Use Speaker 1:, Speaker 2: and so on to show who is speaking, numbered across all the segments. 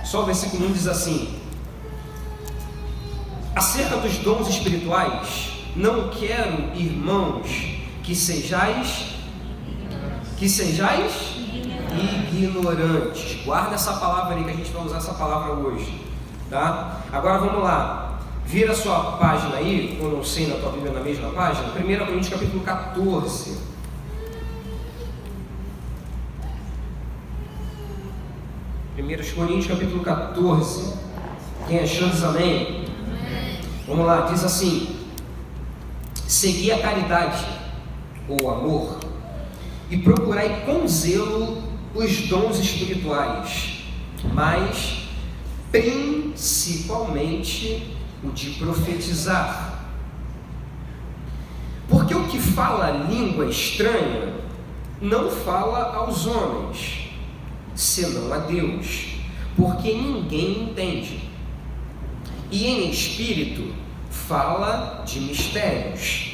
Speaker 1: Só o versículo 1 diz assim: acerca dos dons espirituais, não quero, irmãos, que sejais ignorantes. Guarda essa palavra aí, que a gente vai usar essa palavra hoje, tá? Agora vamos lá, vira a sua página aí, ou não sei, na tua Bíblia, na mesma página, 1 Coríntios capítulo 14. 1 Coríntios capítulo 14. Quem achou diz amém? Vamos lá, diz assim: segui a caridade ou amor e procurai com zelo os dons espirituais, mas principalmente o de profetizar. Porque o que fala língua estranha não fala aos homens, senão a Deus, porque ninguém entende. E em espírito fala de mistérios.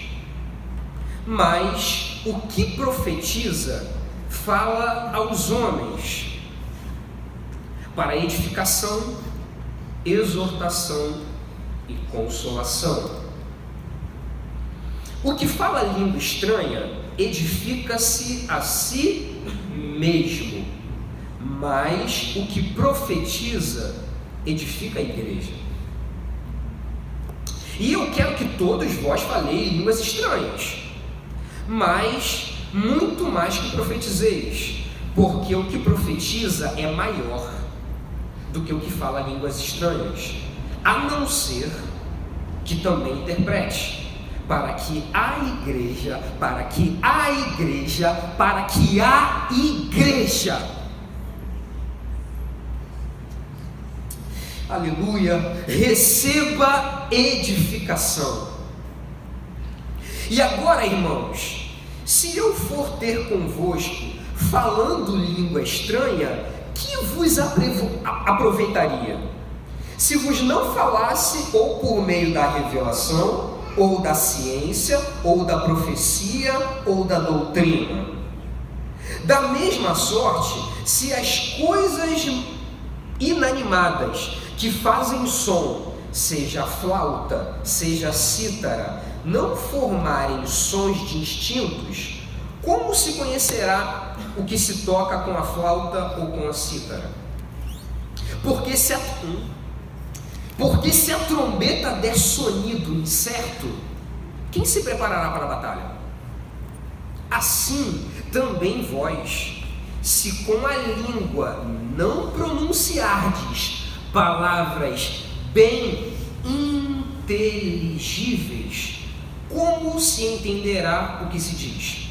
Speaker 1: Mas o que profetiza fala aos homens, para edificação, exortação e consolação. O que fala língua estranha edifica-se a si mesmo, mas o que profetiza edifica a igreja. E eu quero que todos vós faleis línguas estranhas, mas muito mais que profetizeis, porque o que profetiza é maior do que o que fala línguas estranhas, a não ser que também interprete, para que a igreja, aleluia, receba edificação. E agora, irmãos, se eu for ter convosco falando língua estranha, que vos aproveitaria? Se vos não falasse ou por meio da revelação, ou da ciência, ou da profecia, ou da doutrina. Da mesma sorte, se as coisas inanimadas que fazem som, seja flauta, seja cítara, não formarem sons distintos, como se conhecerá o que se toca com a flauta ou com a cítara? Porque se a trombeta der sonido incerto, quem se preparará para a batalha? Assim também vós, se com a língua não pronunciardes palavras bem inteligíveis, como se entenderá o que se diz?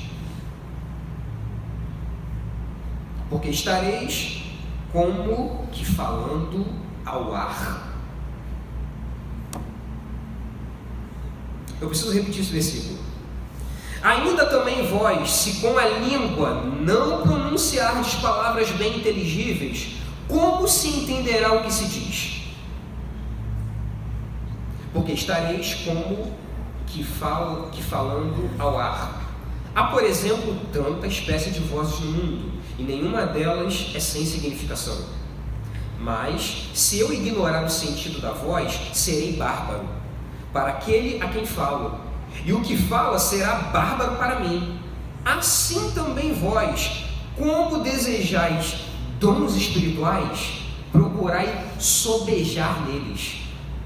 Speaker 1: Porque estareis como que falando ao ar. Eu preciso repetir esse versículo. Ainda também vós, se com a língua não pronunciardes palavras bem inteligíveis, como se entenderá o que se diz? Porque estareis como que falando ao ar. Há, por exemplo, tanta espécie de vozes no mundo, e nenhuma delas é sem significação. Mas, se eu ignorar o sentido da voz, serei bárbaro para aquele a quem falo, e o que fala será bárbaro para mim. Assim também vós, como desejais dons espirituais, procurai sobejar neles,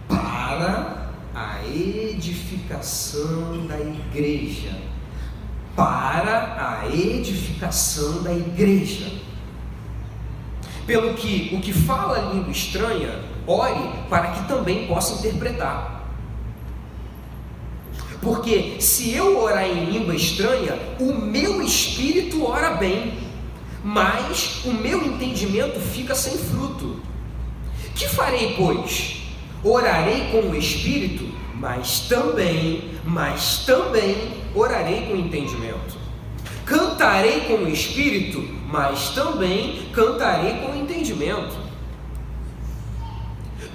Speaker 1: para a edificação da igreja. Para a edificação da igreja. Pelo que o que fala língua estranha, ore para que também possa interpretar. Porque se eu orar em língua estranha, o meu espírito ora bem, mas o meu entendimento fica sem fruto. Que farei, pois? Orarei com o espírito, mas também orarei com o entendimento. Cantarei com o espírito, mas também cantarei com o entendimento.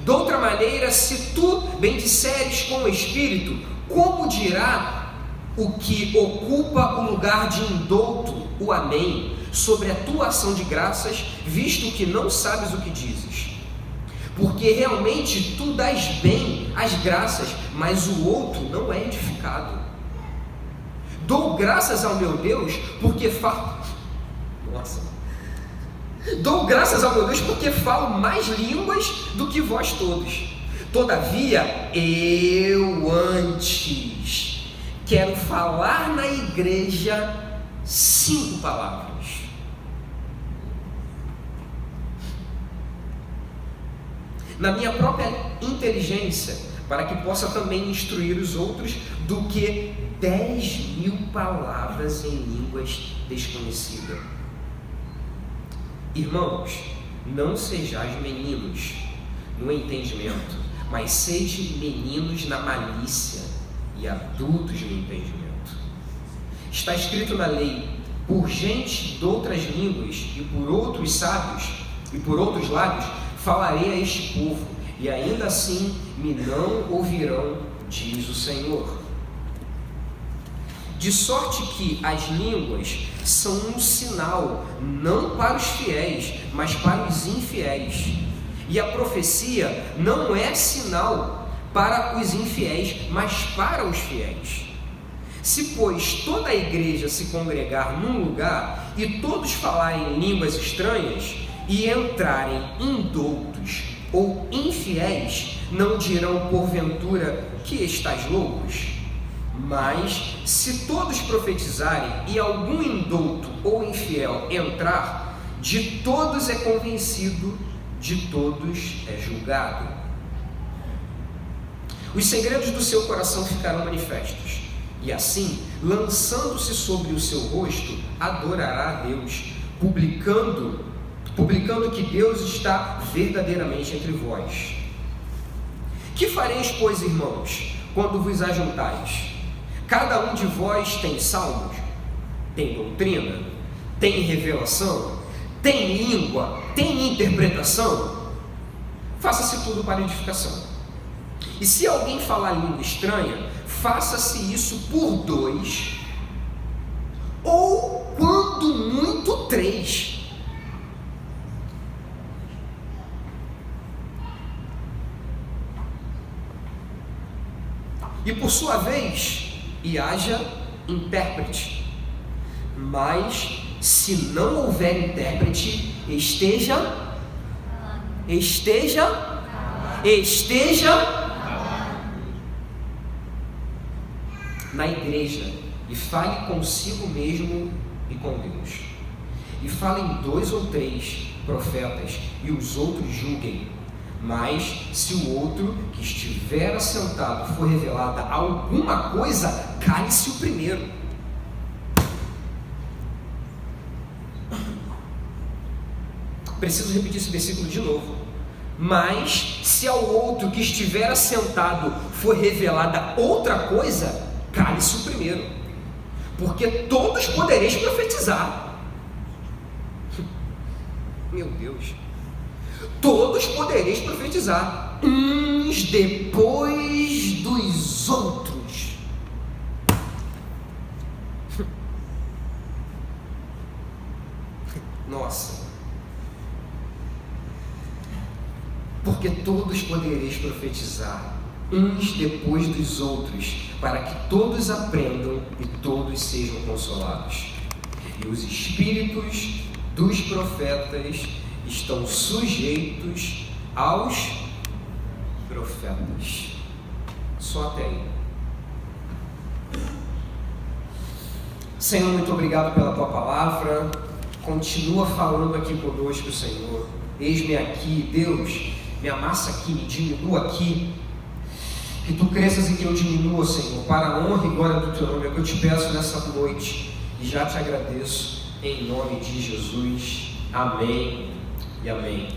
Speaker 1: De outra maneira, se tu bendisseres com o espírito, como dirá o que ocupa o lugar de indouto o amém sobre a tua ação de graças, visto que não sabes o que dizes? porque realmente tu dás bem as graças, mas o outro não é edificado. Dou graças ao meu Deus porque Dou graças ao meu Deus porque falo mais línguas do que vós todos. Todavia, eu antes quero falar na igreja 5 palavras. Na minha própria inteligência, para que possa também instruir os outros, do que 10.000 palavras em línguas desconhecidas. Irmãos, não sejais meninos no entendimento, mas sede meninos na malícia e adultos no entendimento. Está escrito na lei: por gente de outras línguas e por outros sábios e por outros lábios falarei a este povo, e ainda assim me não ouvirão, diz o Senhor. De sorte que as línguas são um sinal, não para os fiéis, mas para os infiéis. E a profecia não é sinal para os infiéis, mas para os fiéis. Se, pois, toda a igreja se congregar num lugar e todos falarem línguas estranhas e entrarem indoutos ou infiéis, não dirão porventura que estáis loucos? Mas se todos profetizarem e algum indouto ou infiel entrar, de todos é convencido, de todos é julgado. Os segredos do seu coração ficarão manifestos, e assim, lançando-se sobre o seu rosto, adorará a Deus, publicando que Deus está verdadeiramente entre vós. Que fareis, pois, irmãos, quando vos ajuntais? Cada um de vós tem salmos, tem doutrina, tem revelação, tem língua, tem interpretação? Faça-se tudo para edificação. E se alguém falar língua estranha, faça-se isso por 2, ou quando muito 3. E por sua vez, e haja intérprete. Mas se não houver intérprete, esteja na igreja e fale consigo mesmo e com Deus. E falem 2 ou 3 profetas e os outros julguem. Mas se o outro que estiver assentado for revelada alguma coisa, cale-se o primeiro. Preciso repetir esse versículo de novo. Mas se ao outro que estiver assentado for revelada outra coisa, cale-se o primeiro, porque todos podereis profetizar. Meu Deus. Todos podereis profetizar, uns depois dos outros. Nossa. Porque todos podereis profetizar, uns depois dos outros, para que todos aprendam e todos sejam consolados. E os espíritos dos profetas estão sujeitos aos profetas. Só até aí. Senhor, muito obrigado pela tua palavra. Continua falando aqui conosco, Senhor. Eis-me aqui, Deus, me amassa aqui, me diminua aqui. Que tu cresças e que eu diminua, Senhor, para a honra e glória do teu nome. É o que eu te peço nessa noite e já te agradeço em nome de Jesus. Amém e amém.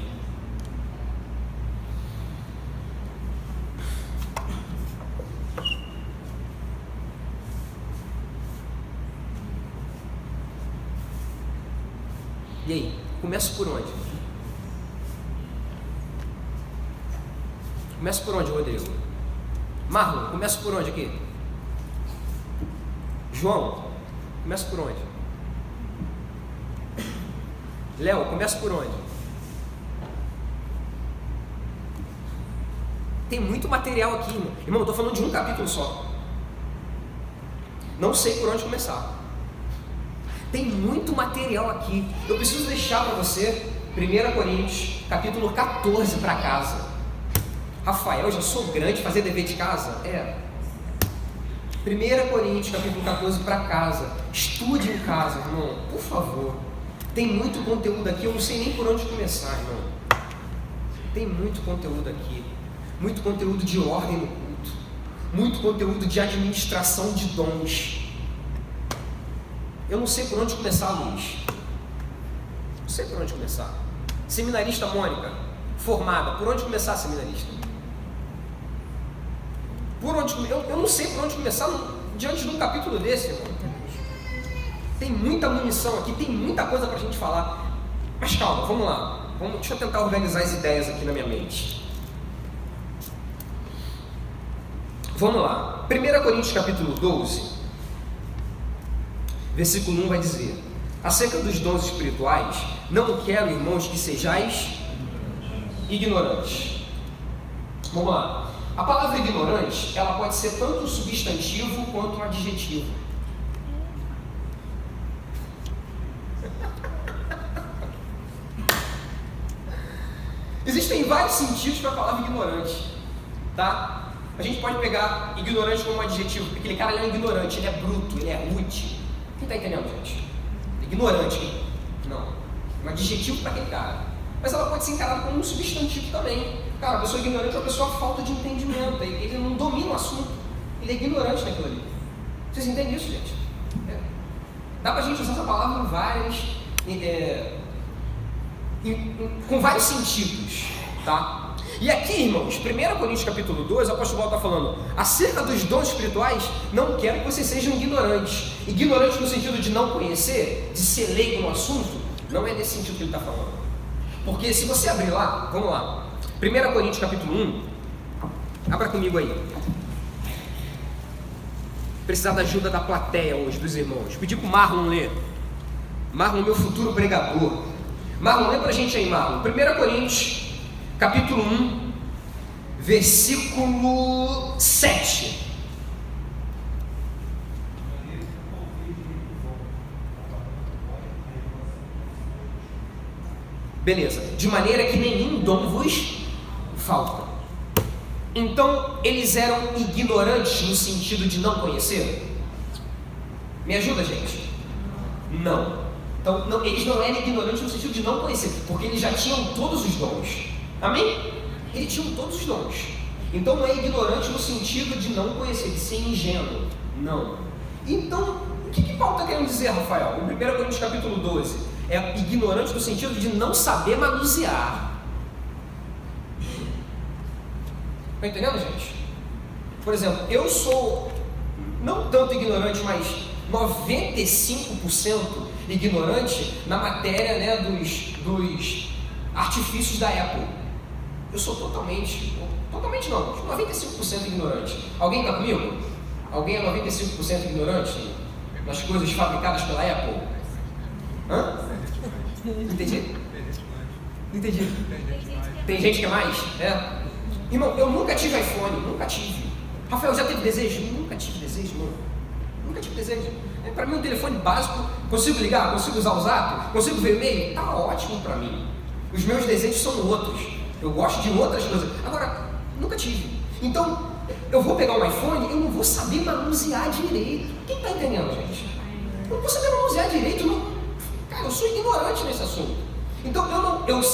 Speaker 1: E aí, começo por onde? Começo por onde, Rodrigo? Marlon, começo por onde aqui? João, começo por onde? Léo, começa por onde? Tem muito material aqui, irmão. Irmão, eu estou falando de um capítulo só. Não sei por onde começar. Tem muito material aqui. Eu preciso deixar para você 1 Coríntios, capítulo 14 para casa. Rafael, já sou grande, fazer dever de casa? 1 Coríntios, capítulo 14 para casa. Estude em casa, irmão, por favor. Tem muito conteúdo aqui, eu não sei nem por onde começar, irmão. Tem muito conteúdo aqui. Muito conteúdo de ordem no culto. Muito conteúdo de administração de dons. Eu não sei por onde começar, Luiz. Não sei por onde começar. Seminarista Mônica, formada, por onde começar, seminarista? Eu não sei por onde começar diante de um capítulo desse, irmão. Tem muita munição aqui, tem muita coisa para a gente falar. Mas calma, vamos lá. Deixa eu tentar organizar as ideias aqui na minha mente. Vamos lá. 1 Coríntios capítulo 12, versículo 1 vai dizer: acerca dos dons espirituais, não quero, irmãos, que sejais ignorantes. Vamos lá. A palavra ignorante, ela pode ser tanto um substantivo quanto um adjetivo. Existem vários sentidos para a palavra ignorante, tá? A gente pode pegar ignorante como um adjetivo, porque aquele cara ele é ignorante, ele é bruto, ele é rude. Quem está entendendo, gente? Ignorante. Não. Um adjetivo para aquele cara. Mas ela pode ser encarada como um substantivo também. Cara, a pessoa ignorante é uma pessoa falta de entendimento. Ele não domina o assunto. Ele é ignorante naquilo ali. Vocês entendem isso, gente? Dá pra gente usar essa palavra com vários sentidos, tá? E aqui, irmãos, 1 Coríntios capítulo 2, o apóstolo Paulo está falando: acerca dos dons espirituais, não quero que vocês sejam ignorantes. Ignorantes no sentido de não conhecer, de ser leigo no assunto, não é nesse sentido que ele está falando. Porque se você abrir lá, vamos lá, 1 Coríntios capítulo 1, abra comigo aí. Precisar da ajuda da plateia hoje, dos irmãos. Pedir para o Marlon ler. Marlon, meu futuro pregador. Marlon, lê para a gente aí, Marlon. 1 Coríntios capítulo 1, versículo 7. Beleza. De maneira que nenhum dom vos falta. Então, eles eram ignorantes no sentido de não conhecer? Me ajuda, gente? Não. Então, não, eles não eram ignorantes no sentido de não conhecer, porque eles já tinham todos os dons. Amém? Eles tinham todos os dons. Então, não é ignorante no sentido de não conhecer, de ser ingênuo. Não. Então, o que Paulo está querendo dizer, Rafael? Em 1 Coríntios capítulo 12, é ignorante no sentido de não saber manusear. Está entendendo, gente? Por exemplo, eu sou não tanto ignorante, mas 95% ignorante na matéria, né, dos artifícios da Apple. Eu sou totalmente não, 95% ignorante. Alguém está comigo? Alguém é 95% ignorante nas coisas fabricadas pela Apple? Hã? Entendi? Entendi. Tem gente que é mais? É. Irmão, eu nunca tive iPhone, nunca tive. Rafael, já teve desejo? Nunca tive desejo, irmão. Nunca tive desejo. Para mim, um telefone básico, consigo ligar, consigo usar o Zap, consigo ver o e-mail, tá ótimo para mim. Os meus desejos são outros. Eu gosto de outras coisas. Agora, nunca tive. Então, eu vou pegar um iPhone, eu não vou saber manusear direito. Quem está entendendo, gente? Eu não vou saber manusear direito, não. Cara, eu sou ignorante nesse assunto. Então,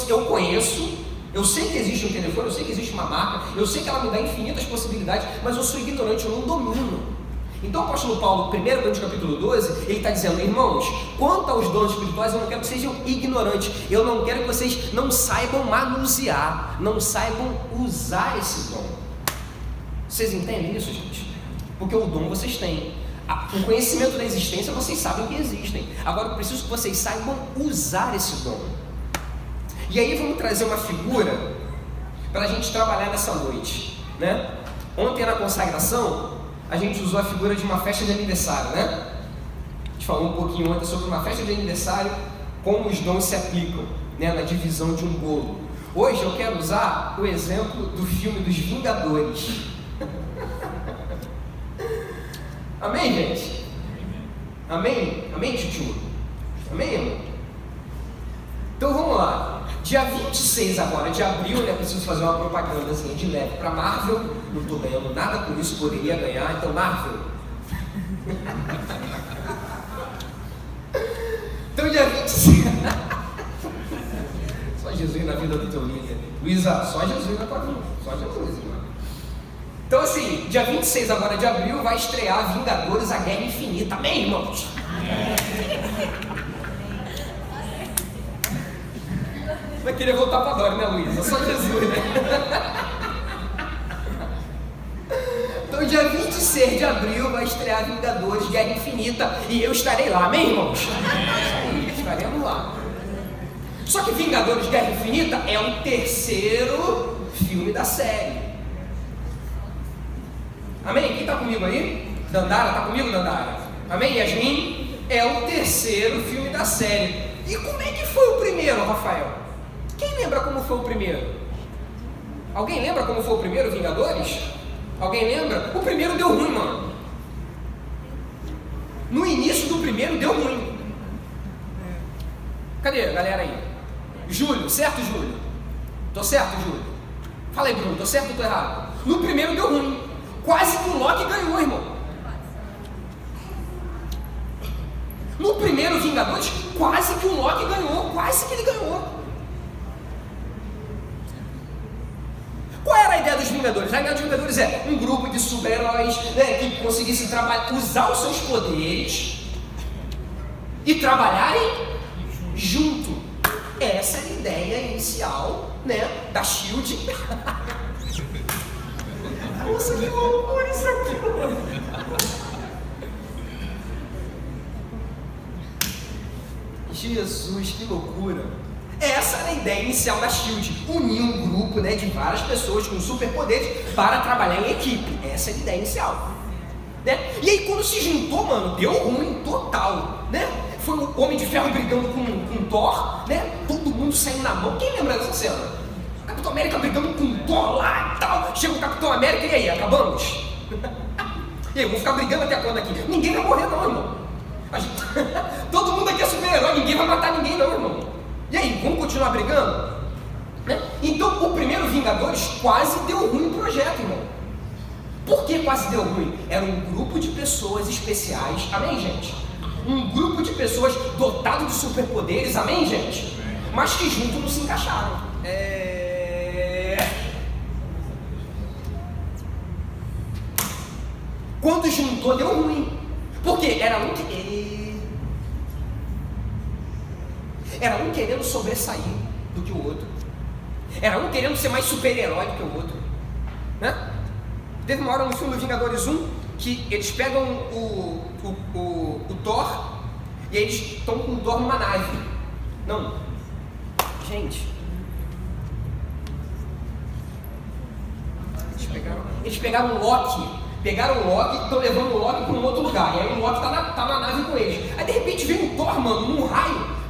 Speaker 1: eu conheço, eu sei que existe um telefone, eu sei que existe uma marca, eu sei que ela me dá infinitas possibilidades, mas eu sou ignorante, eu não domino. Então o apóstolo Paulo, 1 Coríntios capítulo 12, ele está dizendo: irmãos, quanto aos dons espirituais, eu não quero que sejam ignorantes, eu não quero que vocês não saibam manusear, não saibam usar esse dom. Vocês entendem isso, gente? Porque o dom vocês têm, o conhecimento da existência vocês sabem que existem, agora eu preciso que vocês saibam usar esse dom. E aí vamos trazer uma figura para a gente trabalhar nessa noite, né? Ontem na consagração a gente usou a figura de uma festa de aniversário, né? A gente falou um pouquinho ontem sobre uma festa de aniversário, como os dons se aplicam, né, na divisão de um bolo. Hoje eu quero usar o exemplo do filme dos Vingadores. Amém, gente? Amém? Amém, tio? Amém, amor? Então vamos lá. Dia 26 agora de abril, né? Preciso fazer uma propagandazinha de leve para Marvel. Não estou ganhando nada com isso, poderia ganhar. Então, Marvel. Então, dia 26. Só Jesus na vida do teu líder. Luísa, só Jesus na tua vida. Só Jesus, irmão. Então, assim, dia 26 agora de abril vai estrear Vingadores: A Guerra Infinita. Amém, irmãos? Vai querer voltar para Dória, né, Luísa? Só Jesus, né? Então, dia 26 de abril vai estrear Vingadores: Guerra Infinita. E eu estarei lá, amém, irmãos? Estaremos lá. Só que Vingadores: Guerra Infinita é o terceiro filme da série. Amém? Quem está comigo aí? Dandara, está comigo, Dandara? Amém, Yasmin? É o terceiro filme da série. E como é que foi o primeiro, Rafael? Quem lembra como foi o primeiro? Alguém lembra como foi o primeiro, Vingadores? Alguém lembra? O primeiro deu ruim, mano. No início do primeiro deu ruim. Cadê a galera aí? Júlio, certo, Júlio? Tô certo, Júlio? Fala aí, Bruno, tô certo ou tô errado? No primeiro deu ruim. Quase que o Loki ganhou, irmão. No primeiro Vingadores, quase que o Loki ganhou. Quase que ele ganhou. Qual era a ideia dos Vingadores? A ideia dos Vingadores é um grupo de super-heróis, né, que conseguissem usar os seus poderes e trabalharem junto. Essa é a ideia inicial, né, da SHIELD. Nossa, que loucura isso aqui! Jesus, que loucura! Essa era a ideia inicial da SHIELD, unir um grupo, né, de várias pessoas com superpoderes para trabalhar em equipe. Essa era a ideia inicial, né? E aí quando se juntou, mano, deu ruim total, né? Foi o Homem de Ferro brigando com Thor, né? Todo mundo saindo na mão. Quem lembra dessa cena? Capitão América brigando com Thor lá e tal. Chega o Capitão América e aí, acabamos? E aí, vou ficar brigando até quando aqui? Ninguém vai morrer não, irmão. Todo mundo aqui é super-herói, ninguém vai matar ninguém não, irmão. E aí, vamos continuar brigando? Né? Então, o primeiro Vingadores quase deu ruim o projeto, irmão. Por que quase deu ruim? Era um grupo de pessoas especiais, amém, gente? Um grupo de pessoas dotado de superpoderes, amém, gente? Mas que juntos não se encaixaram. Quando juntou, deu ruim. Por quê? Era um querendo sobressair do que o outro. Era um querendo ser mais super-herói do que o outro, né? Teve uma hora no filme do Vingadores 1 que eles pegam o Thor e eles estão com o Thor numa nave. Não, gente, eles pegaram o Loki. Pegaram o Loki e estão levando o Loki para um outro lugar. E aí o Loki tá na nave com eles. Aí de repente vem o Thor, mano, num raio,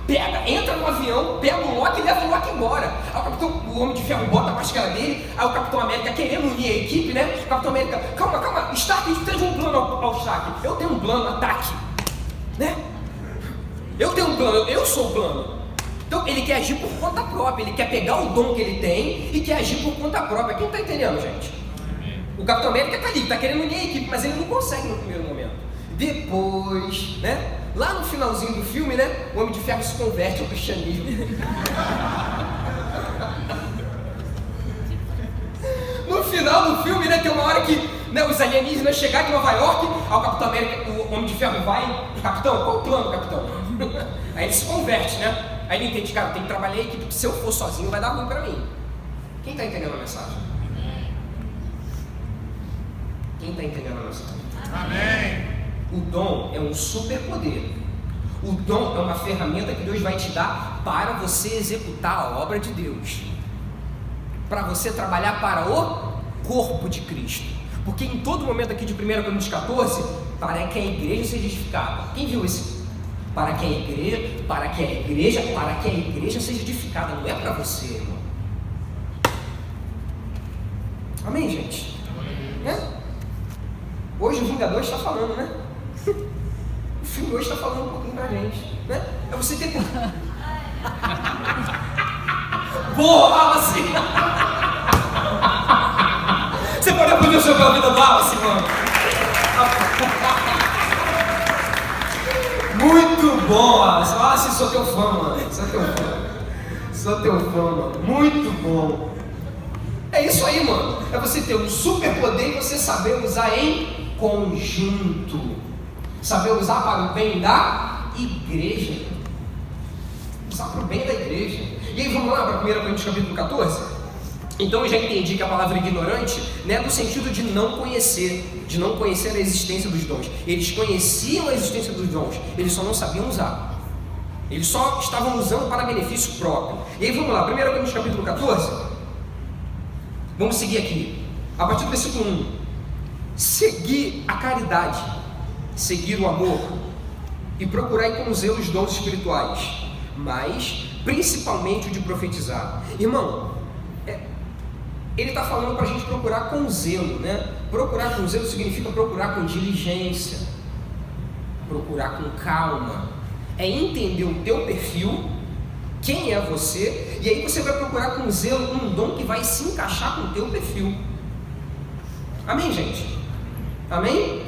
Speaker 1: entra no avião, pega o Loki e leva o Loki embora. Aí o Homem de Ferro bota a máscara dele. Aí o Capitão América querendo unir a equipe, né? O Capitão América, calma, Stark, a gente precisa de um plano ao Stark. Eu tenho um plano, ataque, né? Eu tenho um plano, eu sou o plano. Então ele quer agir por conta própria, ele quer pegar o dom que ele tem e quer agir por conta própria. Quem tá entendendo, gente? O Capitão América tá ali, tá querendo unir a equipe, mas ele não consegue no primeiro momento. Depois, né? Lá no finalzinho do filme, né? O Homem de Ferro se converte ao cristianismo. No final do filme, né? Tem uma hora que, né, os alienígenas chegaram em Nova York, aí o Capitão América, o Homem de Ferro vai, Capitão, qual o plano, Capitão? Aí ele se converte, né? Aí ele entende, cara, tem que trabalhar a equipe, porque se eu for sozinho vai dar ruim pra mim. Quem tá entendendo a mensagem? Quem está entendendo a mensagem? Amém. O dom é um superpoder. O dom é uma ferramenta que Deus vai te dar para você executar a obra de Deus. Para você trabalhar para o corpo de Cristo. Porque em todo momento aqui de 1 Coríntios 14, para que a igreja seja edificada. Quem viu isso? Para que a igreja seja edificada. Não é para você, irmão. Amém, gente? Hoje o Vingador está falando, né? O filme hoje está falando um pouquinho pra gente, né? É você ter... Boa, Wallace! Você pode aplaudir o seu pela vida do Wallace, mano? Muito bom, Wallace! Wallace, sou teu fã, mano. Sou teu fã, mano. Muito bom. É isso aí, mano. É você ter um superpoder e você saber usar em conjunto. Saber usar para o bem da igreja. Usar para o bem da igreja. E aí vamos lá para 1 Coríntios capítulo 14? Então eu já entendi que a palavra ignorante não é no sentido de não conhecer a existência dos dons. Eles conheciam a existência dos dons, eles só não sabiam usar. Eles só estavam usando para benefício próprio. E aí vamos lá, 1 Coríntios capítulo 14. Vamos seguir aqui. A partir do versículo 1. Seguir a caridade, seguir o amor e procurar com zelo os dons espirituais, mas principalmente o de profetizar. Irmão, ele está falando para a gente procurar com zelo, né? Procurar com zelo significa procurar com diligência, procurar com calma, é entender o teu perfil, quem é você, e aí você vai procurar com zelo um dom que vai se encaixar com o teu perfil. Amém, gente? Amém?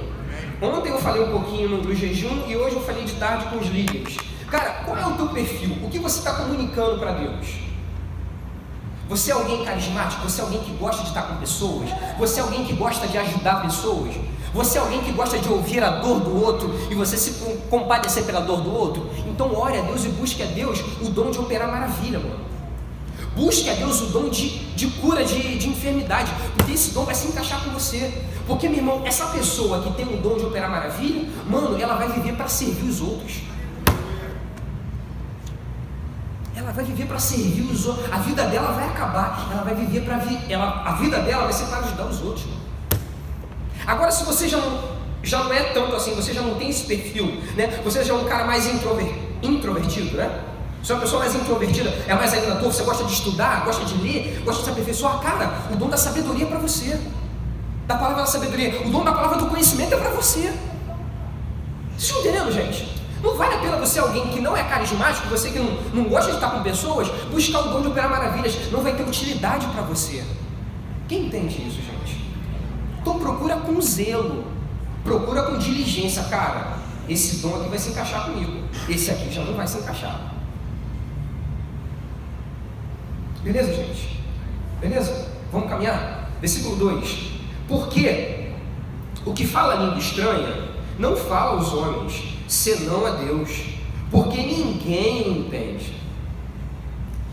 Speaker 1: Ontem eu falei um pouquinho no jejum e hoje eu falei de tarde com os líderes. Cara, qual é o teu perfil? O que você está comunicando para Deus? Você é alguém carismático? Você é alguém que gosta de estar com pessoas? Você é alguém que gosta de ajudar pessoas? Você é alguém que gosta de ouvir a dor do outro e você se compadecer pela dor do outro? Então ore a Deus e busque a Deus o dom de operar maravilha, mano. Busque a Deus o dom de cura de enfermidade, porque esse dom vai se encaixar com você. Porque, meu irmão, essa pessoa que tem o dom de operar maravilha, mano, ela vai viver para servir os outros. Ela vai viver para servir os outros. A vida dela vai acabar. Ela vai viver para a vida dela vai ser para ajudar os outros. Agora, se você já não é tanto assim, você já não tem esse perfil, né? Você já é um cara mais introvertido, né? Você é uma pessoa mais introvertida, é mais ali na tua, você gosta de estudar, gosta de ler, gosta de se aperfeiçoar. Cara, o dom da sabedoria é para você. Da palavra da sabedoria, o dom da palavra do conhecimento é para você. Vocês estão entendendo, gente? Não vale a pena você, alguém que não é carismático, você que não gosta de estar com pessoas, buscar o dom de operar maravilhas. Não vai ter utilidade para você. Quem entende isso, gente? Então procura com zelo, procura com diligência. Cara, esse dom aqui vai se encaixar comigo, esse aqui já não vai se encaixar. Beleza, gente? Beleza? Vamos caminhar? Versículo 2. Porque o que fala língua estranha não fala aos homens, senão a Deus, porque ninguém o entende.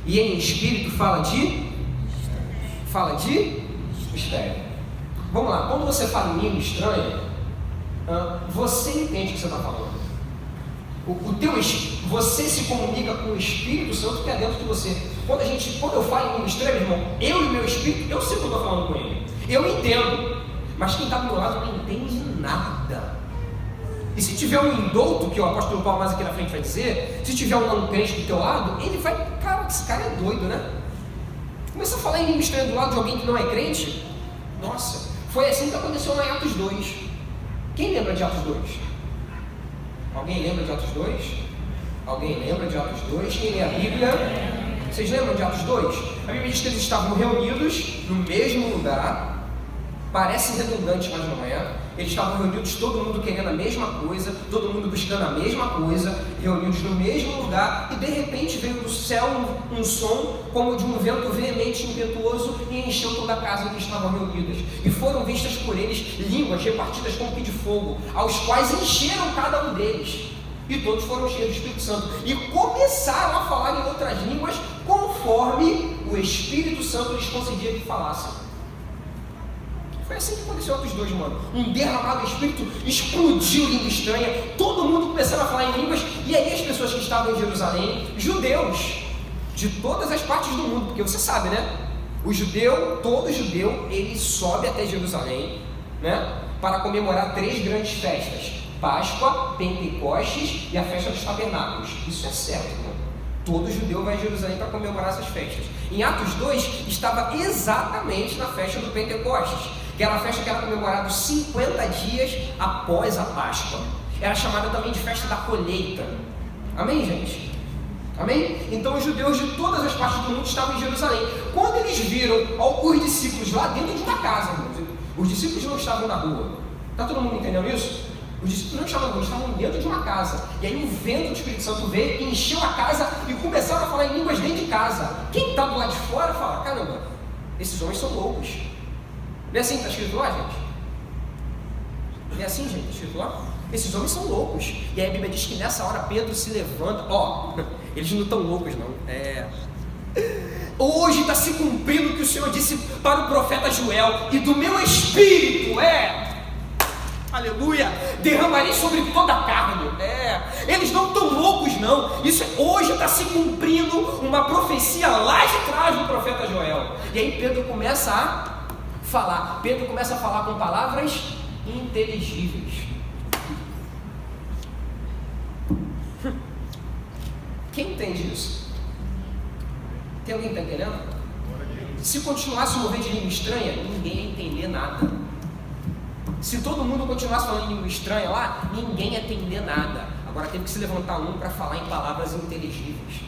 Speaker 1: E em espírito fala de mistério. Vamos lá, quando você fala em língua estranha, você entende o que você está falando. Você se comunica com o Espírito Santo que é dentro de você. Quando eu falo em língua estranha, meu irmão, eu e meu espírito, eu sei o que eu estou falando com ele. Eu entendo, mas quem está do meu lado não entende nada. E se tiver um indouto, que o apóstolo Paulo mais aqui na frente vai dizer, se tiver um não crente do teu lado, ele vai, cara, esse cara é doido, né? Começa a falar em língua estranha do lado de alguém que não é crente. Nossa, foi assim que aconteceu lá em Atos 2. Quem lembra de Atos 2? Alguém lembra de Atos 2? Alguém lembra de Atos 2? Quem lê a Bíblia? Vocês lembram de Atos 2? A Bíblia diz que eles estavam reunidos no mesmo lugar. Parece redundante, mas não é. Eles estavam reunidos, todo mundo querendo a mesma coisa, todo mundo buscando a mesma coisa, reunidos no mesmo lugar, e de repente veio do céu um som como de um vento veemente e impetuoso e encheu toda a casa em que estavam reunidas. E foram vistas por eles línguas repartidas como que de fogo, aos quais encheram cada um deles. E todos foram cheios do Espírito Santo. E começaram a falar em outras línguas, conforme o Espírito Santo lhes concedia que falassem. Foi assim que aconteceu Atos 2, mano. Um derramado Espírito, explodiu língua estranha, todo mundo começando a falar em línguas, e aí as pessoas que estavam em Jerusalém, judeus, de todas as partes do mundo, porque você sabe, né? Todo judeu, ele sobe até Jerusalém, né? Para comemorar 3 grandes festas: Páscoa, Pentecostes e a festa dos tabernáculos. Isso é certo, irmão. Todo judeu vai a Jerusalém para comemorar essas festas. Em Atos 2, estava exatamente na festa do Pentecostes, que era a festa que era comemorada 50 dias após a Páscoa. Era chamada também de festa da colheita. Amém, gente? Amém? Então os judeus de todas as partes do mundo estavam em Jerusalém. Quando eles viram os discípulos lá dentro de uma casa, os discípulos não estavam na rua. Está todo mundo entendendo isso? Os discípulos não estavam na rua, estavam dentro de uma casa. E aí o vento do Espírito Santo veio, encheu a casa e começaram a falar em línguas dentro de casa. Quem está do lado de fora fala, caramba, esses homens são loucos. Não é assim que está escrito lá, gente? Não é assim, gente, está escrito lá? Esses homens são loucos. E aí a Bíblia diz que nessa hora Pedro se levanta. Eles não estão loucos não. Hoje está se cumprindo o que o Senhor disse para o profeta Joel. E do meu espírito, aleluia, derramarei sobre toda a carne. Eles não estão loucos não. Isso hoje está se cumprindo uma profecia lá de trás do profeta Joel. E aí Pedro começa a falar. Pedro começa a falar com palavras inteligíveis. Quem entende isso? Tem alguém que está entendendo? Se continuasse um movimento de língua estranha, ninguém ia entender nada. Se todo mundo continuasse falando língua estranha lá, ninguém ia entender nada. Agora teve que se levantar um para falar em palavras inteligíveis.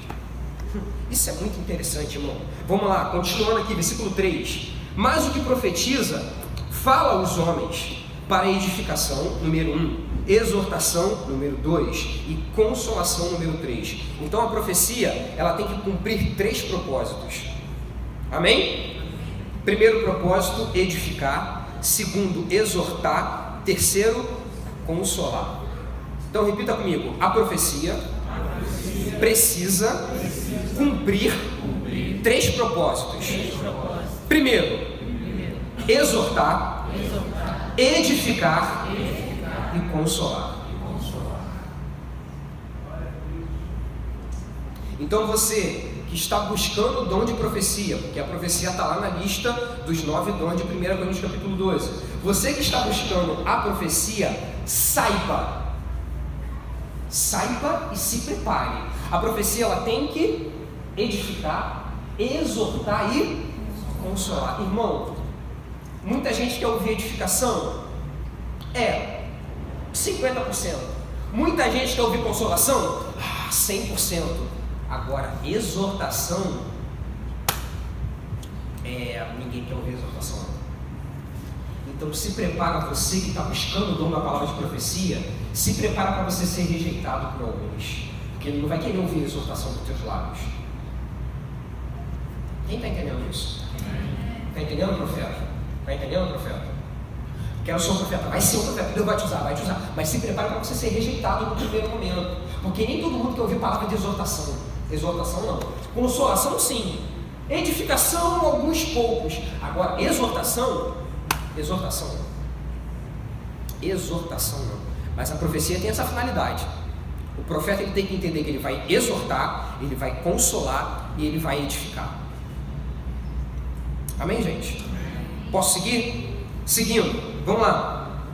Speaker 1: Isso é muito interessante, irmão. Vamos lá, continuando aqui, versículo 3. Mas o que profetiza, fala aos homens para edificação, número 1. Exortação, número 2, e consolação, número 3. Então a profecia, ela tem que cumprir 3 propósitos. Amém? Primeiro propósito, edificar. Segundo, exortar. Terceiro, consolar. Então repita comigo, a profecia precisa cumprir 3 propósitos. Primeiro, exortar, edificar e consolar. Então você que está buscando o dom de profecia, porque a profecia está lá na lista dos 9 dons de 1 Coríntios capítulo 12. Você que está buscando a profecia, saiba e se prepare. A profecia ela tem que edificar, exortar e consolar. Irmão, muita gente quer ouvir edificação? 50%. Muita gente quer ouvir consolação? 100%. Agora, exortação, ninguém quer ouvir exortação. Então se prepara, você que está buscando o dom da palavra de profecia, se prepara para você ser rejeitado por alguns, porque ele não vai querer ouvir a exortação dos teus lábios. Quem está entendendo isso? Está entendendo, profeta? Está entendendo, profeta? Quero ser um profeta, vai ser um profeta, Deus vai te usar, mas se prepare para você ser rejeitado no primeiro momento, porque nem todo mundo quer ouvir palavra de exortação. Exortação não, consolação sim, edificação alguns poucos. Agora exortação não. Mas a profecia tem essa finalidade. O profeta ele tem que entender que ele vai exortar, ele vai consolar e ele vai edificar. Amém, gente? Posso seguir? Seguindo, vamos lá.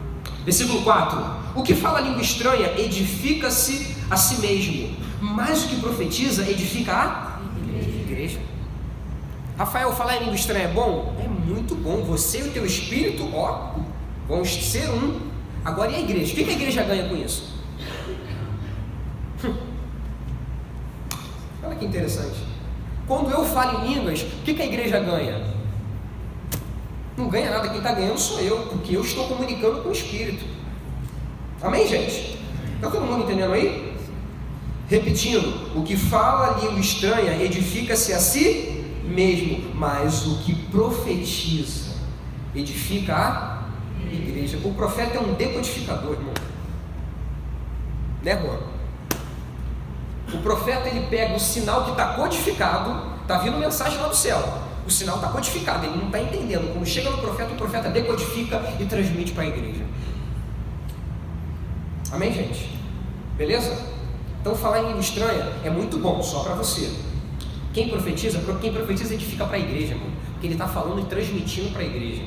Speaker 1: Versículo 4. O que fala a língua estranha edifica-se a si mesmo, mas o que profetiza edifica a igreja. Rafael, falar em língua estranha é bom? É muito bom. Você e o teu espírito, vão ser um. Agora e a igreja? O que a igreja ganha com isso? Olha que interessante. Quando eu falo em línguas, o que a igreja ganha? Não ganha nada, quem está ganhando sou eu, porque eu estou comunicando com o Espírito. Amém, gente? Está todo mundo entendendo aí? Repetindo, o que fala a língua estranha edifica-se a si mesmo, mas o que profetiza edifica a igreja. O profeta é um decodificador, irmão. Né, Juan? O profeta ele pega o sinal que está codificado, está vindo mensagem lá do céu. O sinal está codificado, ele não está entendendo. Quando chega no profeta, o profeta decodifica e transmite para a igreja. Amém, gente? Beleza? Então falar em língua estranha é muito bom, só para você. Quem profetiza edifica para a igreja, irmão. Porque ele está falando e transmitindo para a igreja.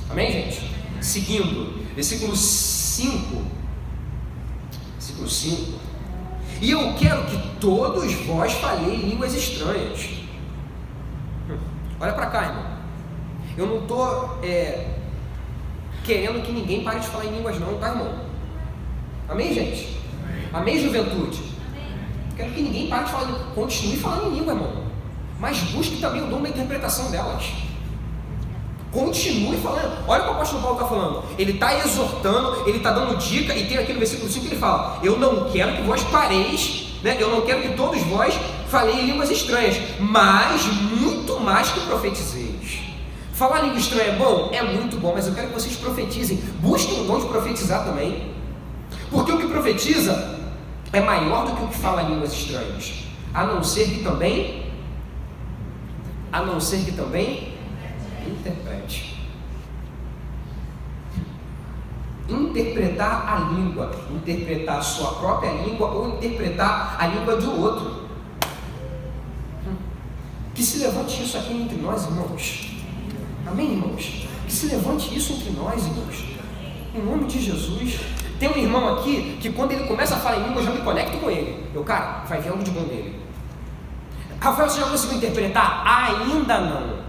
Speaker 1: Amém, gente? Seguindo, versículo 5. E eu quero que todos vós faleis línguas estranhas. Olha para cá, irmão. Eu não estou querendo que ninguém pare de falar em línguas não, tá, irmão? Amém, gente? Amém, juventude? Quero que ninguém pare de falar, continue falando em língua, irmão. Mas busque também o dom da interpretação delas. Continue falando. Olha o que o apóstolo Paulo está falando. Ele está exortando, ele está dando dica, e tem aqui no versículo 5 que ele fala: eu não quero que vós pareis, né? Eu não quero que todos vós falem em línguas estranhas, mas muito mais que profetizeis. Falar língua estranha é bom? É muito bom, mas eu quero que vocês profetizem. Busquem o dom de profetizar também. Porque o que profetiza é maior do que o que fala línguas estranhas. A não ser que também interprete. Interpretar a língua, interpretar a sua própria língua ou interpretar a língua do outro. Que se levante isso aqui entre nós, irmãos. Amém, irmãos? Que se levante isso entre nós, irmãos. Em nome de Jesus. Tem um irmão aqui que quando ele começa a falar em língua eu já me conecto com ele. Cara, vai vir algo de bom dele. Rafael, você já conseguiu interpretar? Ainda não.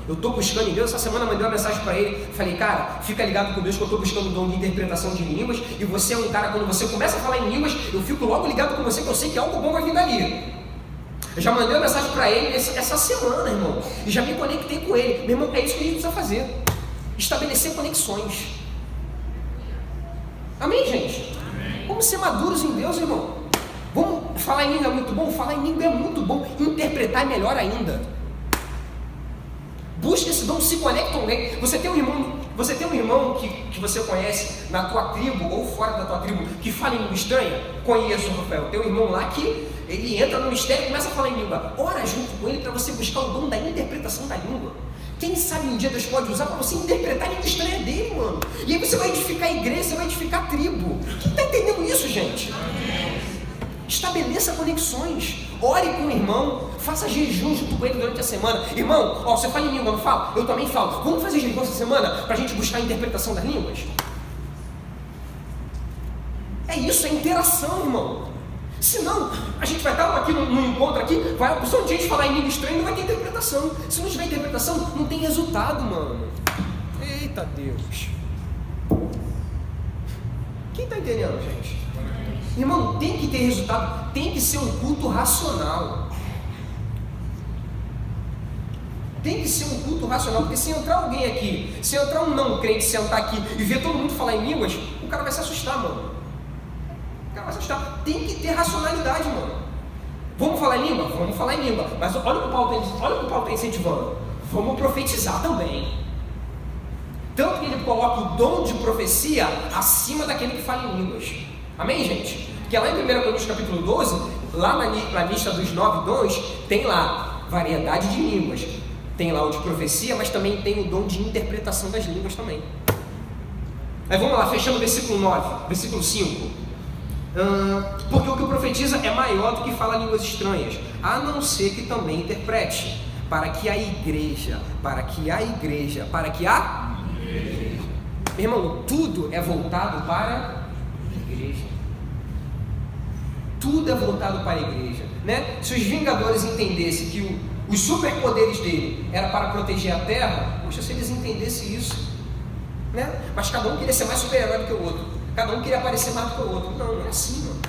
Speaker 1: Eu estou buscando em Deus. Essa semana eu mandei uma mensagem para ele. Falei, cara, fica ligado com Deus que eu estou buscando o dom de interpretação de línguas. E você é um cara, quando você começa a falar em línguas, eu fico logo ligado com você, que eu sei que algo bom vai vir dali. Eu já mandei uma mensagem para ele essa semana, irmão. E já me conectei com ele. Meu irmão, é isso que a gente precisa fazer. Estabelecer conexões. Amém, gente? Amém. Vamos ser maduros em Deus, irmão. Vamos falar em língua é muito bom? Falar em língua é muito bom. Interpretar é melhor ainda. Busque esse dom, se conecte com alguém. Você tem um irmão que você conhece na tua tribo ou fora da tua tribo que fala em língua estranha? Conheço, Rafael. Tem um irmão lá que ele entra no mistério e começa a falar em língua. Ora junto com ele para você buscar o dom da interpretação da língua. Quem sabe um dia Deus pode usar para você interpretar a língua estranha dele, mano. E aí você vai edificar a igreja, você vai edificar a tribo. Quem está entendendo isso, gente? Estabeleça conexões. Ore com o irmão. Faça jejum junto com ele durante a semana. Irmão, você fala em língua, não fala? Eu também falo. Vamos fazer jejum essa semana para a gente buscar a interpretação das línguas? É isso, é interação, irmão. Senão, a gente vai estar aqui num encontro aqui, vai a opção de gente falar em língua estranha e não vai ter interpretação. Se não tiver interpretação, não tem resultado, mano. Eita Deus. Quem está entendendo, gente? Irmão, tem que ter resultado, tem que ser um culto racional. Tem que ser um culto racional, porque se entrar alguém aqui, se entrar um não crente, sentar aqui e ver todo mundo falar em línguas, o cara vai se assustar, mano. O cara vai se assustar. Tem que ter racionalidade, mano. Vamos falar em língua? Vamos falar em língua. Mas olha o que o Paulo está incentivando. Vamos profetizar também. Tanto que ele coloca o dom de profecia acima daquele que fala em línguas. Amém, gente? Porque lá em 1 Coríntios capítulo 12, lá na lista dos 9 dons, tem lá variedade de línguas. Tem lá o de profecia, mas também tem o dom de interpretação das línguas também. Aí vamos lá, fechando o versículo 9, versículo 5. Porque o que profetiza é maior do que fala línguas estranhas, a não ser que também interprete, para que a igreja. Irmão, tudo é voltado para a igreja. Tudo é voltado para a igreja, né? Se os Vingadores entendessem que os superpoderes dele era para proteger a Terra, poxa, se eles entendessem isso, né? Mas cada um queria ser mais super-herói do que o outro, cada um queria aparecer mais do que o outro. Não é assim, mano.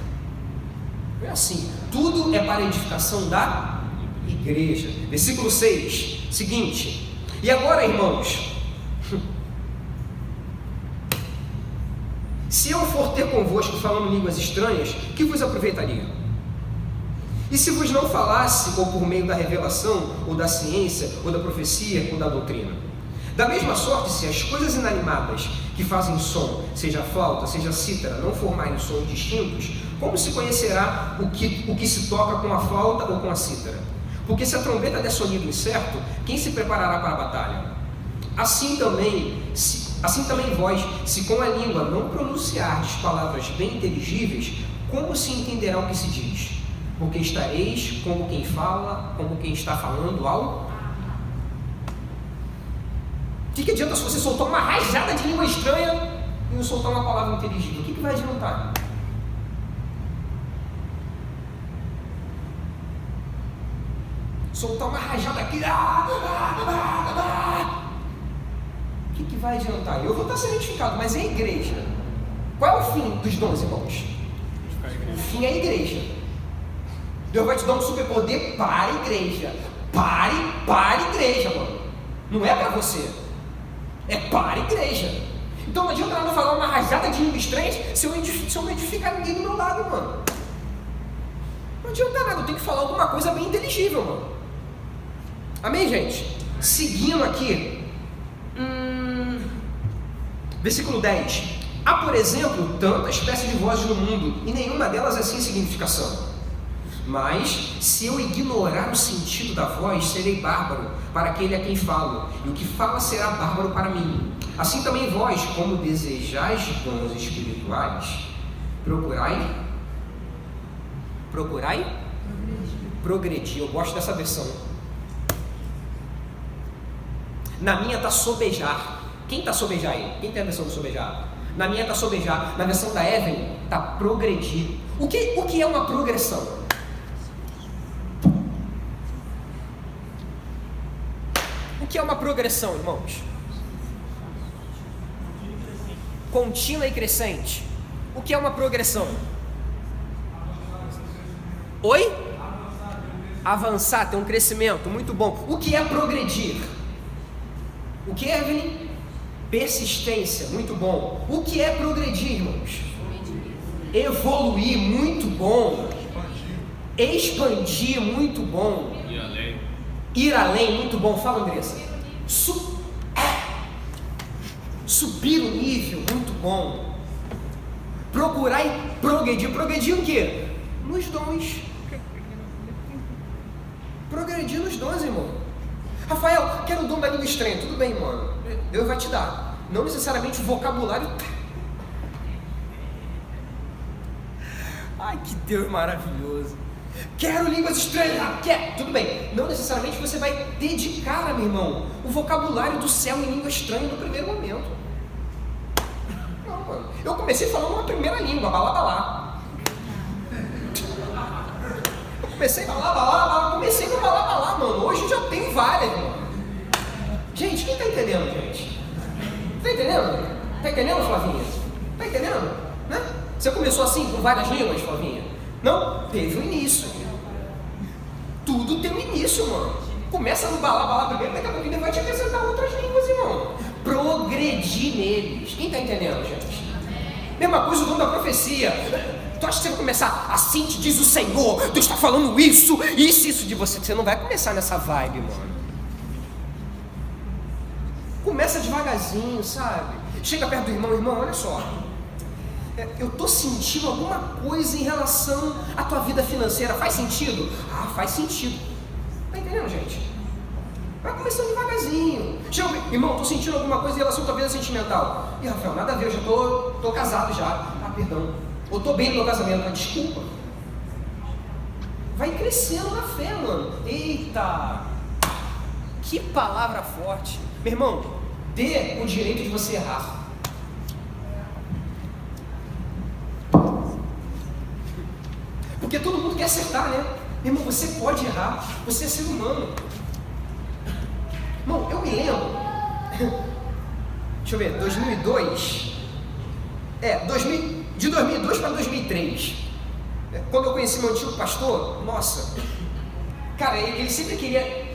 Speaker 1: Não é assim. Tudo é para a edificação da igreja. Versículo 6, seguinte: e agora, irmãos, se eu for ter convosco falando línguas estranhas, que vos aproveitaria? E se vos não falasse, ou por meio da revelação, ou da ciência, ou da profecia, ou da doutrina? Da mesma sorte, se as coisas inanimadas que fazem som, seja a flauta, seja a cítara, não formarem sons distintos, como se conhecerá o que se toca com a flauta ou com a cítara? Porque se a trombeta der sonido incerto, quem se preparará para a batalha? Assim também vós, se com a língua não pronunciardes palavras bem inteligíveis, como se entenderá o que se diz? Porque estareis como quem fala, como quem está falando ao... O que adianta se você soltar uma rajada de língua estranha e não soltar uma palavra inteligível? O que vai adiantar? soltar uma rajada aqui. O que vai adiantar? Eu vou estar sendo edificado, mas é a igreja. Qual é o fim dos dons, irmãos? O fim é a igreja. Deus vai te dar um superpoder para a igreja. Para a igreja, mano. Não é para você. É para a igreja. Então não adianta nada falar uma rajada de língua estranha se eu não edificar ninguém do meu lado, mano. Não adianta nada, eu tenho que falar alguma coisa bem inteligível, mano. Amém, gente? Seguindo aqui. Versículo 10. Há, por exemplo, tanta espécie de vozes no mundo, e nenhuma delas é sem significação. Mas, se eu ignorar o sentido da voz, serei bárbaro para aquele a quem falo, e o que fala será bárbaro para mim. Assim também vós, como desejais dons espirituais, procurai progredir. Eu gosto dessa versão. Na minha está sobejar. Quem está sobejar aí? Quem tem a versão do sobejar? Na minha está sobejar. Na versão da Evelyn está progredir. O que é uma progressão? O que é uma progressão, irmãos? Contínua e crescente. O que é uma progressão? Oi? Avançar, ter um crescimento, muito bom. O que é progredir? O que é, Evelyn? Persistência, muito bom. O que é progredir, irmãos? Evoluir, muito bom. Expandir, muito bom. Ir além, muito bom. Fala, Andressa. Subir o nível, muito bom. Procurar e progredir. Progredir o quê? Nos dons. Progredir nos dons, irmão. Rafael, quero o dom da língua estranha. Tudo bem, mano. Deus vai te dar. Não necessariamente o vocabulário. Ai, que Deus maravilhoso. Quero línguas estranhas. Quer. Tudo bem. Não necessariamente você vai dedicar, meu irmão, o vocabulário do céu em língua estranha no primeiro momento. Não, mano. Eu comecei falando uma primeira língua, balá. Eu comecei balá. Comecei com balá, mano. Hoje eu já tenho várias, mano. Gente, quem tá entendendo, gente? Tá entendendo? Tá entendendo, Flavinha? Tá entendendo? Né? Você começou assim, com várias línguas, Flavinha? Não? Teve um início. Tudo tem um início, mano. Começa no balá primeiro, daqui a pouco ele vai te acrescentar outras línguas, irmão. Progredir neles. Quem tá entendendo, gente? Mesma coisa o dom da profecia. Tu acha que você vai começar assim, te diz o Senhor, Deus está falando isso de você. Você não vai começar nessa vibe, mano. Começa devagarzinho, sabe? Chega perto do irmão, olha só. Eu tô sentindo alguma coisa em relação à tua vida financeira. Faz sentido? Ah, faz sentido. Tá entendendo, gente? Vai começando devagarzinho. Chega, irmão, tô sentindo alguma coisa em relação à tua vida sentimental. Ih, Rafael, nada a ver, eu já tô casado já. Ah, perdão. Eu tô bem no meu casamento, mas desculpa. Vai crescendo na fé, mano. Eita! Que palavra forte. Meu irmão, dê o direito de você errar. Porque todo mundo quer acertar, né? Meu irmão, você pode errar. Você é ser humano. Irmão, eu me lembro. Deixa eu ver, 2002. De 2002 para 2003. Quando eu conheci meu antigo pastor, nossa. Cara, ele sempre queria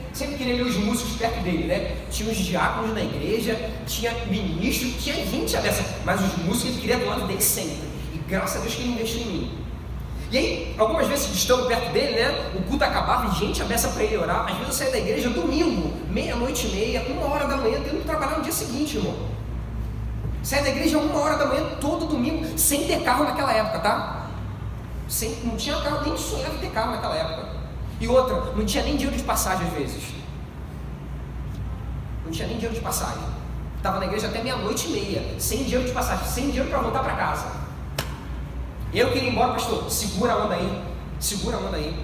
Speaker 1: ler os músicos perto dele, né? Tinha os diáconos na igreja, tinha ministro, tinha gente dessa, mas os músicos ele queria do lado dele sempre. E graças a Deus que ele investiu em mim. E aí, algumas vezes estando perto dele, né? O culto acabava e gente abeça para ele orar. Às vezes eu saía da igreja domingo, 00:30, 1h, tendo que trabalhar no dia seguinte, irmão. Saía da igreja 1h todo domingo, sem ter carro naquela época, tá? Não tinha carro, nem sonhava em ter carro naquela época. E outra, não tinha nem dinheiro de passagem às vezes. Não tinha nem dinheiro de passagem. Estava na igreja até 00:30, sem dinheiro de passagem, sem dinheiro para voltar para casa. Eu queria ir embora, pastor, segura a onda aí.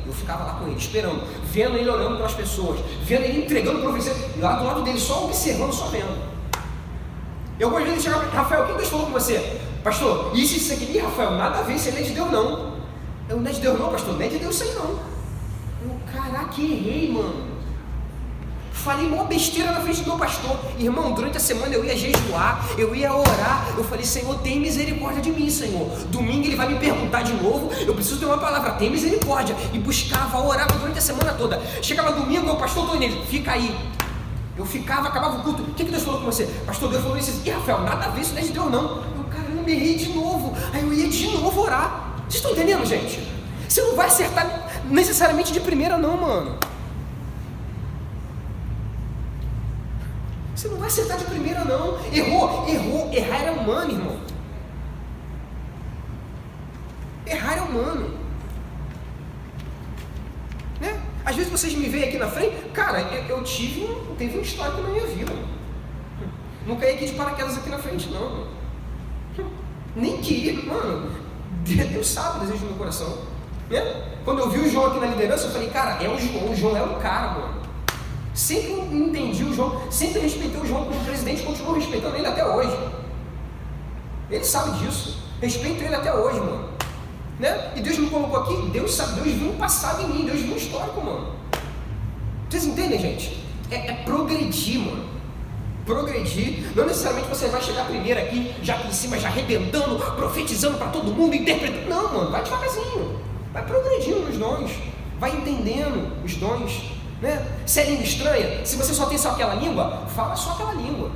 Speaker 1: Eu ficava lá com ele, esperando, vendo ele orando pelas pessoas, vendo ele entregando profecia, e lá do lado dele, só observando, só vendo. Eu gosto de chegar para Rafael, o que Deus falou com você? Pastor, isso aqui, Ih, Rafael, nada a ver, isso não é de Deus não. Não é de Deus não, pastor, não é de Deus isso aí não. Caraca, errei, mano. falei mó besteira na frente do meu pastor. Irmão, durante a semana eu ia jejuar, eu ia orar. Eu falei, Senhor, tem misericórdia de mim, Senhor. Domingo ele vai me perguntar de novo, eu preciso ter uma palavra, tem misericórdia. E buscava, orava durante a semana toda. Chegava domingo, meu pastor, tô nele, fica aí. Eu ficava, acabava o culto. O que Deus falou com você? Pastor, Deus falou isso. E Rafael, nada a ver, isso não é de Deus não. Eu, caramba, errei de novo. Aí eu ia de novo orar. Vocês estão entendendo, gente? Você não vai acertar necessariamente de primeira não, mano. Você não vai acertar de primeira não. Errou. Errar é humano, irmão. Errar é humano. Né? Às vezes vocês me veem aqui na frente, cara, eu teve um histórico na minha vida. Não caí aqui de paraquedas aqui na frente, não. Mano. Nem queria, mano. Deus sabe o desejo do meu coração. Né? Quando eu vi o João aqui na liderança, eu falei, cara, é o João é o cara, mano. Sempre entendi o João, sempre respeitei o João como presidente, continuo respeitando ele até hoje. Ele sabe disso. Respeito ele até hoje, mano. Né? E Deus me colocou aqui, Deus sabe, Deus viu um passado em mim, Deus viu um histórico, mano. Vocês entendem, gente? É progredir, mano. Progredir, não necessariamente você vai chegar primeiro aqui, já aqui em cima, já arrebentando, profetizando para todo mundo, interpretando. Não, mano, vai devagarzinho. Vai progredindo nos dons, vai entendendo os dons. Né? Se é língua estranha, se você só tem só aquela língua, fala só aquela língua.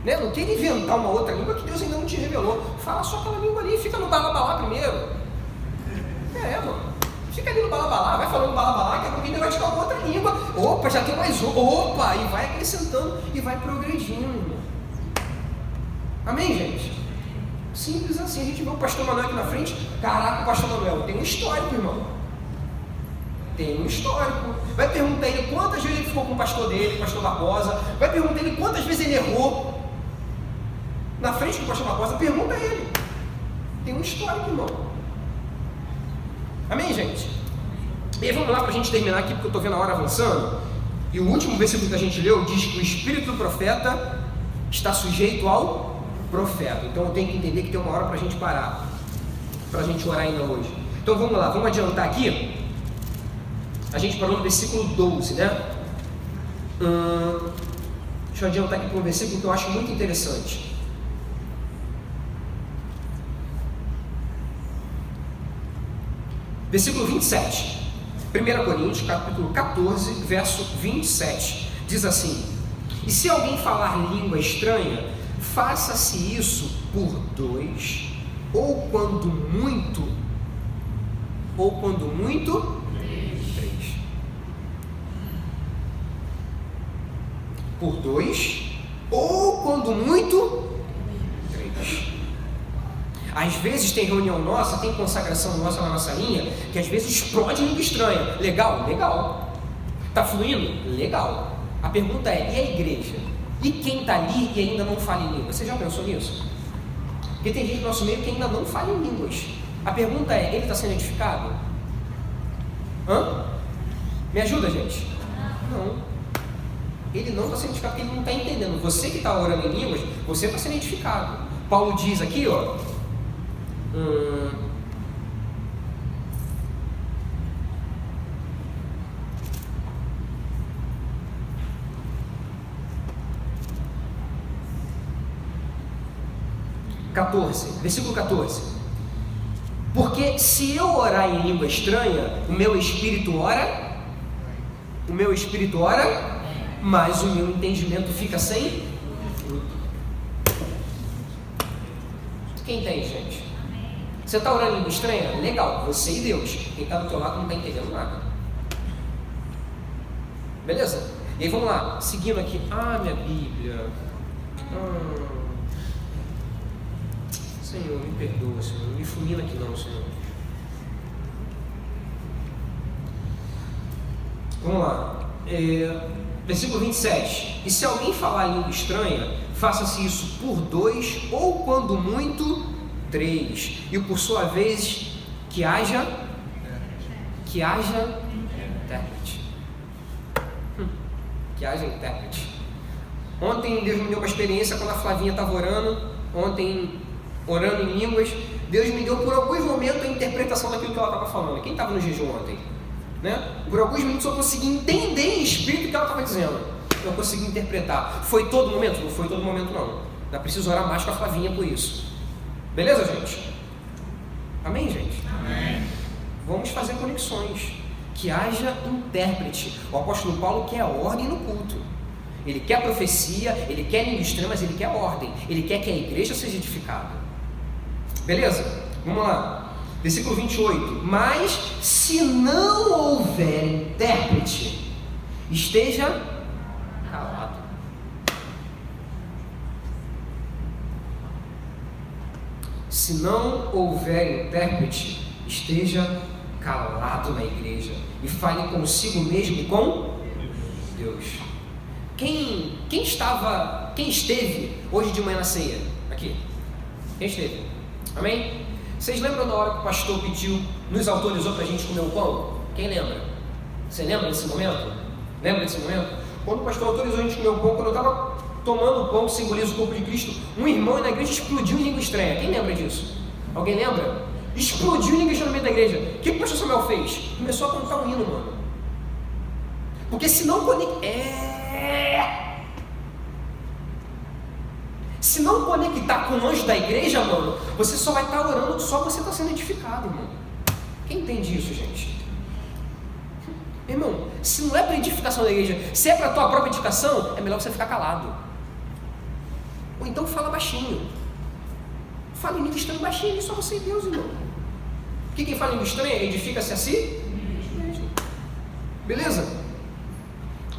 Speaker 1: Né? Não queira inventar uma outra língua que Deus ainda não te revelou. Fala só aquela língua ali, fica no balabalá primeiro. Mano. Fica ali no balabalá, vai falando balabalá, que a pouquinho vai te dar uma outra língua. Opa, já tem mais uma. Opa, e vai acrescentando e vai progredindo, irmão. Amém, gente? Simples assim. A gente vê o pastor Manuel aqui na frente. Caraca, o pastor Manuel tem um histórico, irmão. Tem um histórico. Vai perguntar ele quantas vezes ele ficou com o pastor dele, o pastor Barbosa. Vai perguntar ele quantas vezes ele errou na frente do pastor Barbosa. Pergunta a ele. Tem um histórico, irmão. Amém, gente? E aí vamos lá para a gente terminar aqui, porque eu estou vendo a hora avançando. E o último versículo que a gente leu diz que o espírito do profeta está sujeito ao profeta. Então eu tenho que entender que tem uma hora para a gente parar, para a gente orar ainda hoje. Então vamos lá, vamos adiantar aqui. A gente parou no versículo 12, né? Deixa eu adiantar aqui para um versículo que eu acho muito interessante. Versículo 27. 1 Coríntios, capítulo 14, verso 27. Diz assim: e se alguém falar língua estranha, faça-se isso por 2, ou quando muito, 3. Por 2, ou quando muito, 3. Às vezes tem reunião nossa, tem consagração nossa na nossa linha, que às vezes explode língua estranha. Legal? Legal. Está fluindo? Legal. A pergunta é, e a igreja? E quem está ali e ainda não fala em língua? Você já pensou nisso? Porque tem gente no nosso meio que ainda não fala em línguas. A pergunta é, ele está sendo edificado? Me ajuda, gente? Não. Ele não está sendo edificado porque ele não está entendendo. Você que está orando em línguas, você está sendo edificado. Paulo diz aqui, ó. Versículo 14. Porque se eu orar em língua estranha, o meu espírito ora, mas o meu entendimento fica sem fruto. Quem entende, gente? Você está orando em língua estranha? Legal, você e Deus. Quem está do teu lado não está entendendo nada. Beleza? E aí vamos lá, seguindo aqui. Minha Bíblia. Senhor, me perdoa, Senhor. Não me fulmina aqui não, Senhor. Vamos lá. Versículo 27. E se alguém falar língua estranha, faça-se isso por 2, ou quando muito, 3. E por sua vez, que haja intérprete. Que haja intérprete. Ontem Deus me deu uma experiência quando a Flavinha estava orando. Orando em línguas, Deus me deu por alguns momentos a interpretação daquilo que ela estava falando. Quem estava no jejum ontem? né? Por alguns minutos eu consegui entender em espírito o que ela estava dizendo. Eu consegui interpretar. Foi todo momento? Não foi todo momento, não. Ainda preciso orar mais com a Flavinha por isso. Beleza, gente? Amém, gente?
Speaker 2: Amém.
Speaker 1: Vamos fazer conexões. Que haja intérprete. O apóstolo Paulo quer a ordem no culto. Ele quer a profecia, ele quer língua estranha, mas ele quer a ordem. Ele quer que a igreja seja edificada. Beleza? Vamos lá. Versículo 28. Mas se não houver intérprete, esteja calado. Se não houver intérprete, esteja calado na igreja e fale consigo mesmo e com Deus. Quem esteve hoje de manhã na ceia? Aqui. Quem esteve? Amém? Vocês lembram da hora que o pastor pediu, nos autorizou para a gente comer o pão? Quem lembra? Você lembra desse momento? Lembra desse momento? Quando o pastor autorizou a gente comer o pão, quando eu estava tomando o pão que simboliza o corpo de Cristo, um irmão na igreja explodiu em língua estranha. Quem lembra disso? Alguém lembra? Explodiu em língua estranha no meio da igreja. O que o pastor Samuel fez? Começou a cantar um hino, mano. Porque se não Se não conectar com o anjo da igreja, mano, você só vai estar orando, só você está sendo edificado, irmão. Quem entende isso, gente? Irmão, se não é para edificação da igreja, se é para a tua própria edificação, é melhor você ficar calado. Ou então fala baixinho. Fala em língua estranha baixinho, só você e Deus, irmão. Porque quem fala em língua estranha edifica-se a si mesmo. Beleza?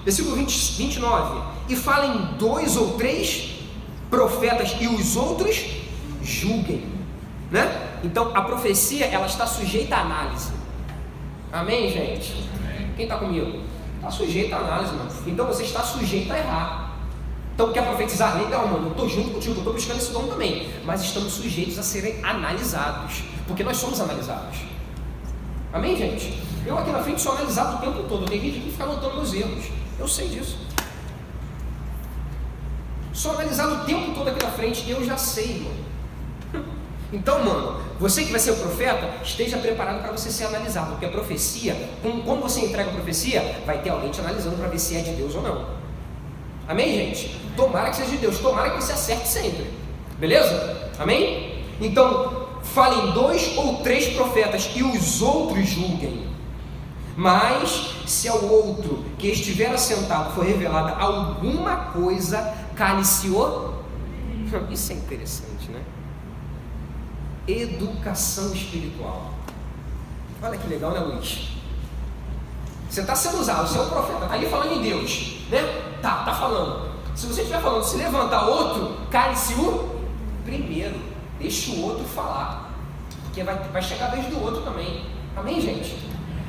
Speaker 1: Versículo 29. E falem 2 ou 3 profetas e os outros julguem, né? Então a profecia, ela está sujeita à análise. Amém, gente? Amém. Quem está comigo? Está sujeito à análise, mano. Então você está sujeito a errar. Então quer profetizar? Legal, mano, eu estou junto contigo, eu estou buscando esse dom também, mas estamos sujeitos a serem analisados, porque nós somos analisados. Amém, gente? Eu aqui na frente sou analisado o tempo todo, eu tenho gente que fica anotando meus erros, eu sei disso. Sou analisado o tempo todo aqui na frente, eu já sei, mano. Então, mano, você que vai ser o profeta, esteja preparado para você ser analisado, porque a profecia, quando você entrega a profecia, vai ter alguém te analisando para ver se é de Deus ou não. Amém, gente? Tomara que seja de Deus, tomara que você acerte sempre. Beleza? Amém? Então, falem 2 ou 3 profetas e os outros julguem. Mas, se ao outro que estiver assentado for revelada alguma coisa, cale-se o... Isso é interessante, né? Educação espiritual. Olha que legal, né, Luiz? Você está sendo usado, você é um profeta, está ali falando em Deus, né? Tá falando. Se você estiver falando, se levantar outro, cale-se o primeiro. Deixa o outro falar. Porque vai chegar a vez do outro também. Amém, gente?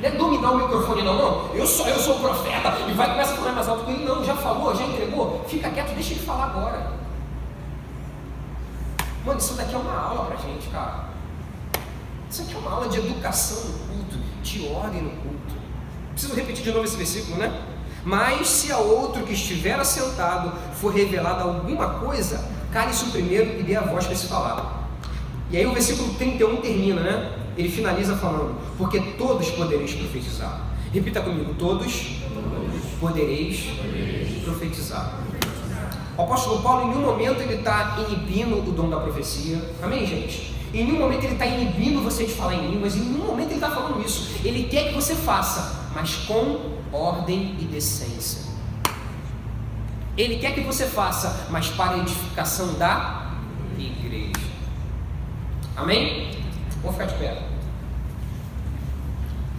Speaker 1: Não é dominar o microfone, não. Eu sou o profeta e vai começar a falar mais alto que ele. Não, já falou, já entregou. Fica quieto, deixa ele falar agora. Mano, isso daqui é uma aula pra gente, cara. Isso aqui é uma aula de educação no culto, de ordem no culto. Preciso repetir de novo esse versículo, né? Mas se a outro que estiver assentado for revelada alguma coisa, cale-se o primeiro e dê a voz para se falar. E aí o versículo 31 termina, né? Ele finaliza falando, porque todos podereis profetizar. Repita comigo, todos podereis profetizar. O apóstolo Paulo, em nenhum momento ele está inibindo o dom da profecia. Amém, gente? Em nenhum momento ele está inibindo você de falar em línguas, em nenhum momento ele está falando isso. Ele quer que você faça, mas com ordem e decência. Ele quer que você faça, mas para a edificação da igreja. Amém? Vamos ficar de pé.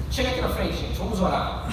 Speaker 1: Chega aqui na frente, gente. Vamos orar.